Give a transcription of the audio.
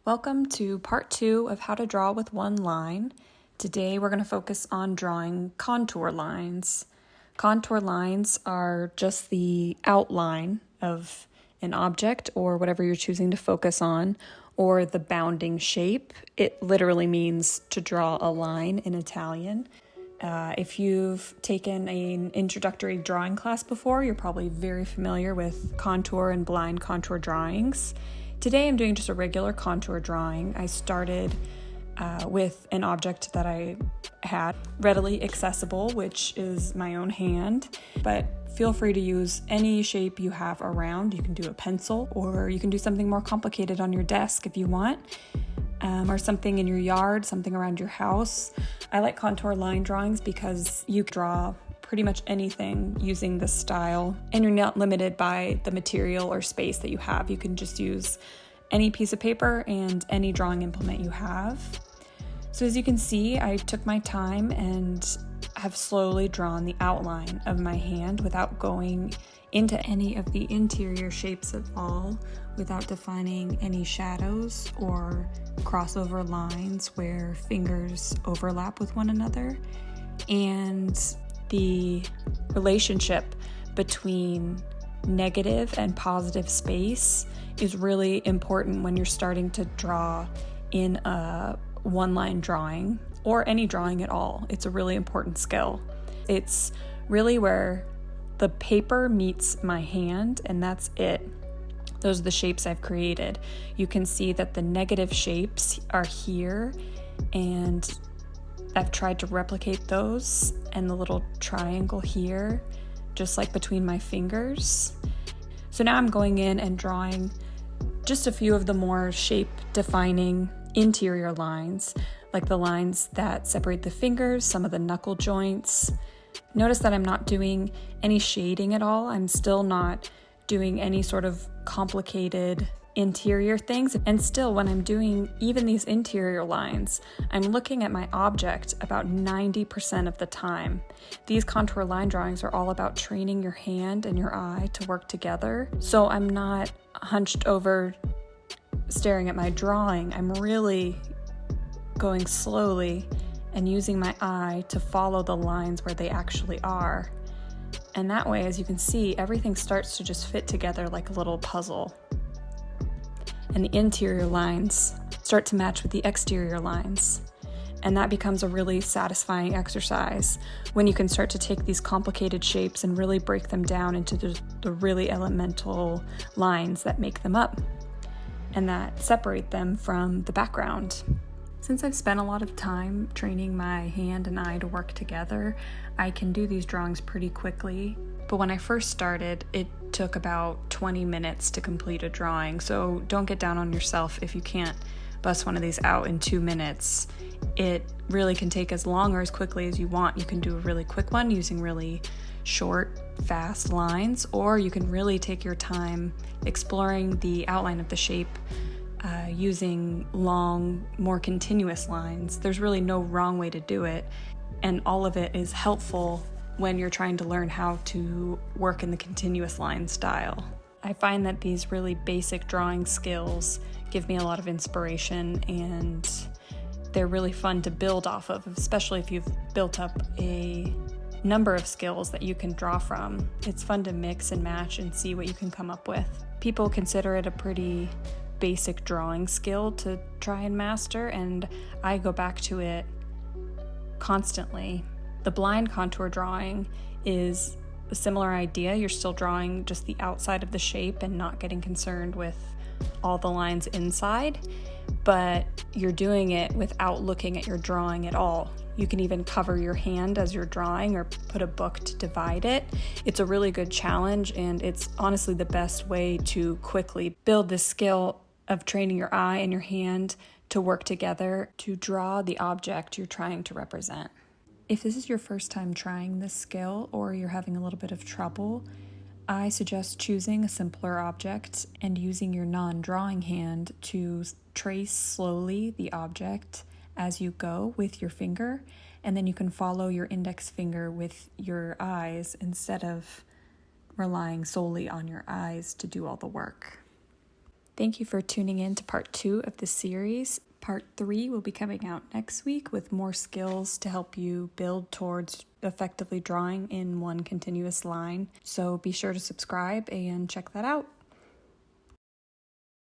Welcome to part 2 of how to draw with one line. Today we're going to focus on drawing contour lines. Contour lines are just the outline of an object or whatever you're choosing to focus on, or the bounding shape. It literally means to draw a line in Italian. If you've taken an introductory drawing class before, you're probably very familiar with contour and blind contour drawings. Today I'm doing just a regular contour drawing. I started with an object that I had readily accessible, which is my own hand, but feel free to use any shape you have around. You can do a pencil, or you can do something more complicated on your desk if you want, or something in your yard, something around your house. I like contour line drawings because you draw pretty much anything using this style, and you're not limited by the material or space that you have. You can just use any piece of paper and any drawing implement you have. So as you can see, I took my time and have slowly drawn the outline of my hand without going into any of the interior shapes at all, without defining any shadows or crossover lines where fingers overlap with one another. And the relationship between negative and positive space is really important when you're starting to draw in a one-line drawing or any drawing at all. It's a really important skill. It's really where the paper meets my hand, and that's it. Those are the shapes I've created. You can see that the negative shapes are here, and I've tried to replicate those, and the little triangle here, just like between my fingers. So now I'm going in and drawing just a few of the more shape-defining interior lines, like the lines that separate the fingers, some of the knuckle joints. Notice that I'm not doing any shading at all. I'm still not doing any sort of complicated interior things. And still, when I'm doing even these interior lines, I'm looking at my object about 90% of the time. These contour line drawings are all about training your hand and your eye to work together. So I'm not hunched over staring at my drawing. I'm really going slowly and using my eye to follow the lines where they actually are. And that way, as you can see, everything starts to just fit together like a little puzzle. And the interior lines start to match with the exterior lines. And that becomes a really satisfying exercise when you can start to take these complicated shapes and really break them down into the really elemental lines that make them up and that separate them from the background. Since I've spent a lot of time training my hand and eye to work together, I can do these drawings pretty quickly. But when I first started, it took about 20 minutes to complete a drawing, so don't get down on yourself if you can't bust one of these out in 2 minutes. It really can take as long or as quickly as you want. You can do a really quick one using really short, fast lines, or you can really take your time exploring the outline of the shape using long, more continuous lines. There's really no wrong way to do it, and all of it is helpful when you're trying to learn how to work in the continuous line style. I find that these really basic drawing skills give me a lot of inspiration, and they're really fun to build off of, especially if you've built up a number of skills that you can draw from. It's fun to mix and match and see what you can come up with. People consider it a pretty basic drawing skill to try and master, and I go back to it constantly. The blind contour drawing is a similar idea. You're still drawing just the outside of the shape and not getting concerned with all the lines inside, but you're doing it without looking at your drawing at all. You can even cover your hand as you're drawing or put a book to divide it. It's a really good challenge, and it's honestly the best way to quickly build this skill of training your eye and your hand to work together to draw the object you're trying to represent. If this is your first time trying this skill, or you're having a little bit of trouble, I suggest choosing a simpler object and using your non-drawing hand to trace slowly the object as you go with your finger, and then you can follow your index finger with your eyes instead of relying solely on your eyes to do all the work. Thank you for tuning in to part 2 of the series. Part 3 will be coming out next week with more skills to help you build towards effectively drawing in one continuous line. So be sure to subscribe and check that out.